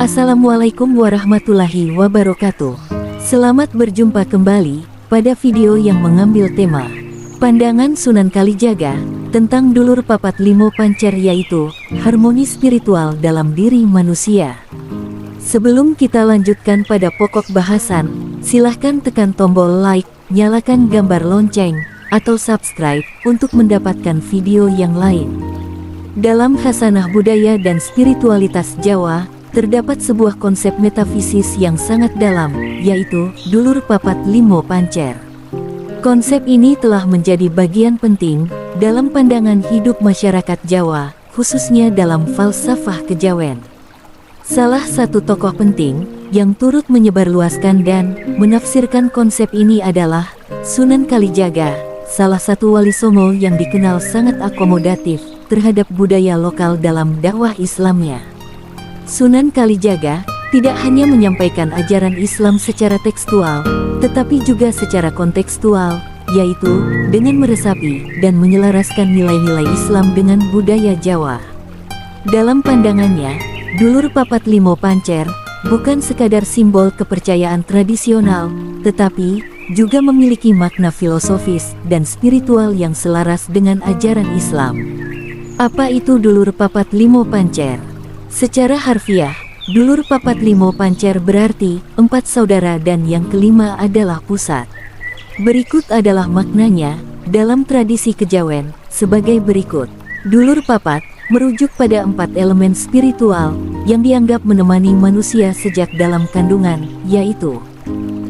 Assalamualaikum warahmatullahi wabarakatuh. Selamat berjumpa kembali pada video yang mengambil tema pandangan Sunan Kalijaga tentang dulur papat limo pancer, yaitu harmoni spiritual dalam diri manusia. Sebelum kita lanjutkan pada pokok bahasan, silahkan tekan tombol like, nyalakan gambar lonceng, atau subscribe untuk mendapatkan video yang lain. Dalam khasanah budaya dan spiritualitas Jawa, terdapat sebuah konsep metafisis yang sangat dalam, yaitu dulur papat limo pancer. Konsep ini telah menjadi bagian penting dalam pandangan hidup masyarakat Jawa, khususnya dalam falsafah kejawen. Salah satu tokoh penting yang turut menyebarluaskan dan menafsirkan konsep ini adalah Sunan Kalijaga, salah satu wali Songo yang dikenal sangat akomodatif terhadap budaya lokal dalam dakwah Islamnya. Sunan Kalijaga tidak hanya menyampaikan ajaran Islam secara tekstual, tetapi juga secara kontekstual, yaitu dengan meresapi dan menyelaraskan nilai-nilai Islam dengan budaya Jawa. Dalam pandangannya, dulur papat limo pancer bukan sekadar simbol kepercayaan tradisional, tetapi juga memiliki makna filosofis dan spiritual yang selaras dengan ajaran Islam. Apa itu dulur papat limo pancer? Secara harfiah, dulur papat limo pancer berarti 4 saudara dan yang kelima adalah pusat. Berikut adalah maknanya dalam tradisi kejawen sebagai berikut. Dulur papat merujuk pada 4 elemen spiritual yang dianggap menemani manusia sejak dalam kandungan, yaitu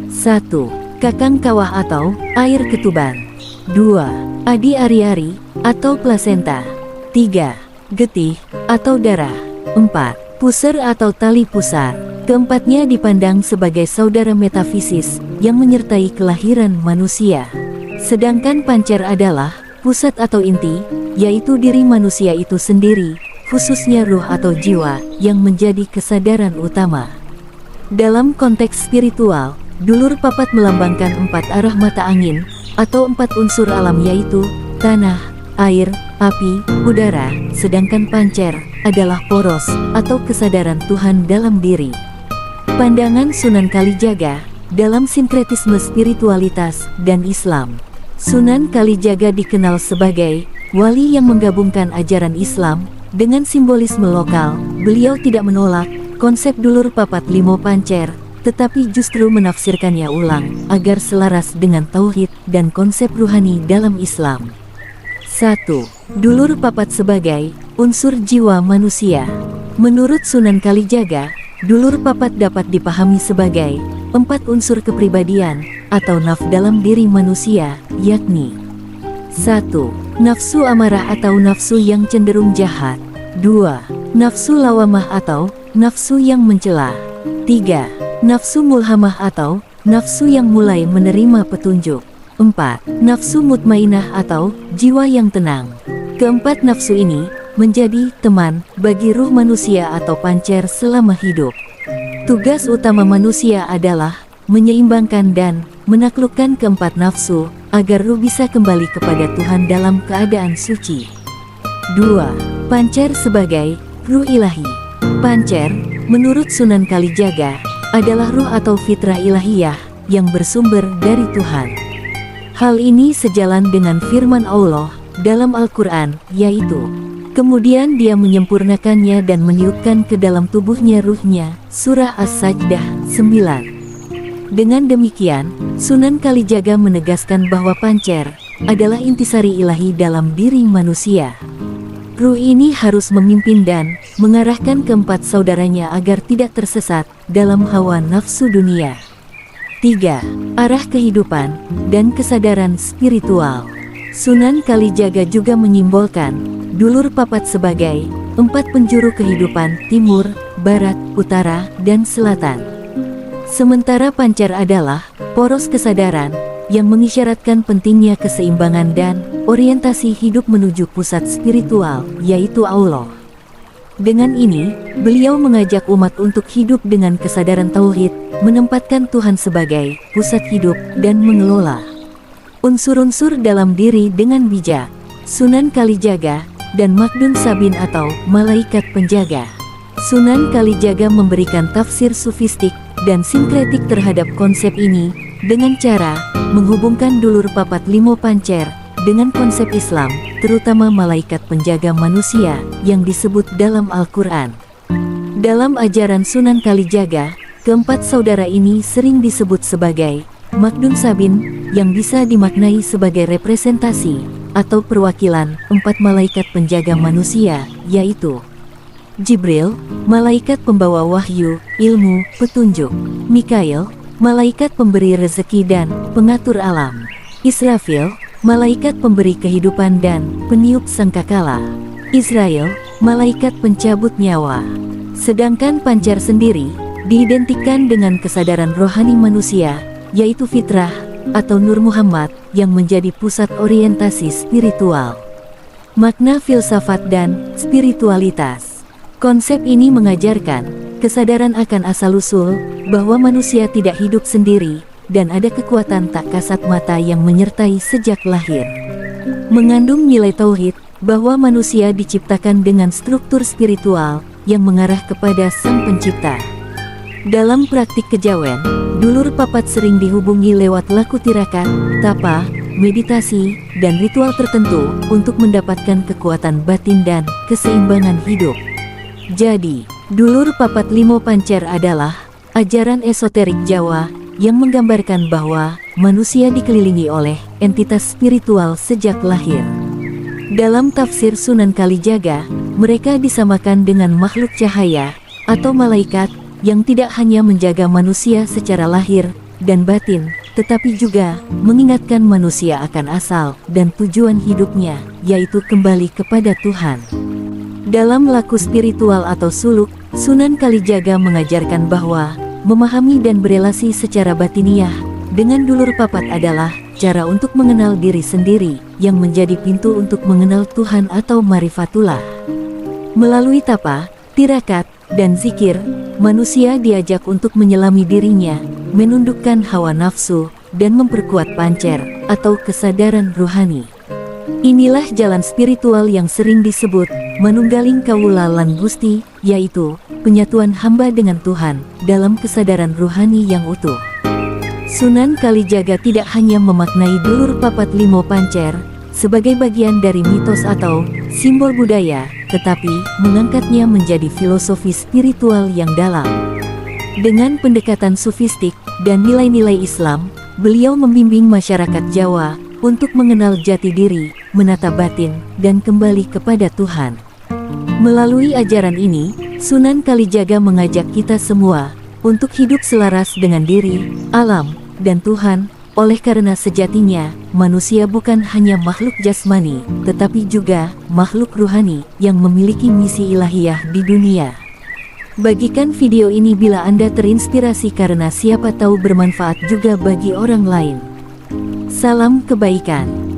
1. Kakang kawah atau air ketuban. 2. Adi ari-ari atau plasenta. 3. Getih atau darah. 4. Puser atau tali pusar. Keempatnya dipandang sebagai saudara metafisis yang menyertai kelahiran manusia. Sedangkan pancer adalah pusat atau inti, yaitu diri manusia itu sendiri, khususnya ruh atau jiwa, yang menjadi kesadaran utama. Dalam konteks spiritual, dulur papat melambangkan 4 arah mata angin, atau 4 unsur alam, yaitu tanah, air, api, udara, sedangkan pancer adalah poros atau kesadaran Tuhan dalam diri. Pandangan Sunan Kalijaga dalam sinkretisme spiritualitas dan Islam. Sunan Kalijaga dikenal sebagai wali yang menggabungkan ajaran Islam dengan simbolisme lokal. Beliau tidak menolak konsep dulur papat limo pancer, tetapi justru menafsirkannya ulang agar selaras dengan tauhid dan konsep ruhani dalam Islam. 1. Dulur papat sebagai unsur jiwa manusia. Menurut Sunan Kalijaga, dulur papat dapat dipahami sebagai 4 unsur kepribadian atau naf dalam diri manusia, yakni 1. Nafsu amarah atau nafsu yang cenderung jahat. 2. Nafsu lawamah atau nafsu yang mencela. 3. Nafsu mulhamah atau nafsu yang mulai menerima petunjuk. 4. Nafsu mutmainah atau jiwa yang tenang. Keempat nafsu ini menjadi teman bagi ruh manusia atau pancer selama hidup. Tugas utama manusia adalah menyeimbangkan dan menaklukkan keempat nafsu agar ruh bisa kembali kepada Tuhan dalam keadaan suci. 2. Pancer sebagai ruh ilahi. Pancer, menurut Sunan Kalijaga, adalah ruh atau fitrah ilahiyah yang bersumber dari Tuhan. Hal ini sejalan dengan firman Allah dalam Al-Quran, yaitu kemudian dia menyempurnakannya dan meniupkan ke dalam tubuhnya ruhnya. Surah As-Sajdah 9. Dengan demikian, Sunan Kalijaga menegaskan bahwa pancer adalah intisari ilahi dalam diri manusia. Ruh ini harus memimpin dan mengarahkan keempat saudaranya agar tidak tersesat dalam hawa nafsu dunia. 3. Arah kehidupan dan kesadaran spiritual. Sunan Kalijaga juga menyimbolkan dulur papat sebagai 4 penjuru kehidupan: timur, barat, utara, dan selatan. Sementara pancer adalah poros kesadaran yang mengisyaratkan pentingnya keseimbangan dan orientasi hidup menuju pusat spiritual, yaitu Allah. Dengan ini, beliau mengajak umat untuk hidup dengan kesadaran tauhid, menempatkan Tuhan sebagai pusat hidup dan mengelola unsur-unsur dalam diri dengan bijak. Sunan Kalijaga dan Makdun Sabin atau malaikat penjaga. Sunan Kalijaga memberikan tafsir sufistik dan sinkretik terhadap konsep ini dengan cara menghubungkan dulur papat limo pancer dengan konsep Islam, terutama malaikat penjaga manusia yang disebut dalam Al-Quran. Dalam ajaran Sunan Kalijaga, keempat saudara ini sering disebut sebagai Makdum Sabin, yang bisa dimaknai sebagai representasi atau perwakilan empat malaikat penjaga manusia, yaitu Jibril, malaikat pembawa wahyu, ilmu, petunjuk; Mikail, malaikat pemberi rezeki dan pengatur alam; Israfil, malaikat pemberi kehidupan dan peniup sangkakala; Israel, malaikat pencabut nyawa. Sedangkan pancar sendiri diidentikan dengan kesadaran rohani manusia, yaitu fitrah atau Nur Muhammad yang menjadi pusat orientasi spiritual. Makna filsafat dan spiritualitas. Konsep ini mengajarkan kesadaran akan asal-usul bahwa manusia tidak hidup sendiri dan ada kekuatan tak kasat mata yang menyertai sejak lahir. Mengandung nilai tauhid bahwa manusia diciptakan dengan struktur spiritual yang mengarah kepada Sang Pencipta. Dalam praktik kejawen, dulur papat sering dihubungi lewat laku tirakat, tapa, meditasi, dan ritual tertentu untuk mendapatkan kekuatan batin dan keseimbangan hidup. Jadi, dulur papat limo pancer adalah ajaran esoterik Jawa yang menggambarkan bahwa manusia dikelilingi oleh entitas spiritual sejak lahir. Dalam tafsir Sunan Kalijaga, mereka disamakan dengan makhluk cahaya atau malaikat yang tidak hanya menjaga manusia secara lahir dan batin, tetapi juga mengingatkan manusia akan asal dan tujuan hidupnya, yaitu kembali kepada Tuhan. Dalam laku spiritual atau suluk, Sunan Kalijaga mengajarkan bahwa memahami dan berelasi secara batiniah dengan dulur papat adalah cara untuk mengenal diri sendiri, yang menjadi pintu untuk mengenal Tuhan atau marifatullah. Melalui tapa, tirakat, dan zikir, manusia diajak untuk menyelami dirinya, menundukkan hawa nafsu, dan memperkuat pancer atau kesadaran rohani. Inilah jalan spiritual yang sering disebut manunggaling kawula lan Gusti, yaitu penyatuan hamba dengan Tuhan dalam kesadaran rohani yang utuh. Sunan Kalijaga tidak hanya memaknai dulur papat limo pancer sebagai bagian dari mitos atau simbol budaya, tetapi mengangkatnya menjadi filosofi spiritual yang dalam. Dengan pendekatan sufistik dan nilai-nilai Islam, beliau membimbing masyarakat Jawa untuk mengenal jati diri, menata batin, dan kembali kepada Tuhan. Melalui ajaran ini, Sunan Kalijaga mengajak kita semua untuk hidup selaras dengan diri, alam, dan Tuhan. Oleh karena sejatinya, manusia bukan hanya makhluk jasmani, tetapi juga makhluk ruhani yang memiliki misi ilahiyah di dunia. Bagikan video ini bila Anda terinspirasi, karena siapa tahu bermanfaat juga bagi orang lain. Salam kebaikan.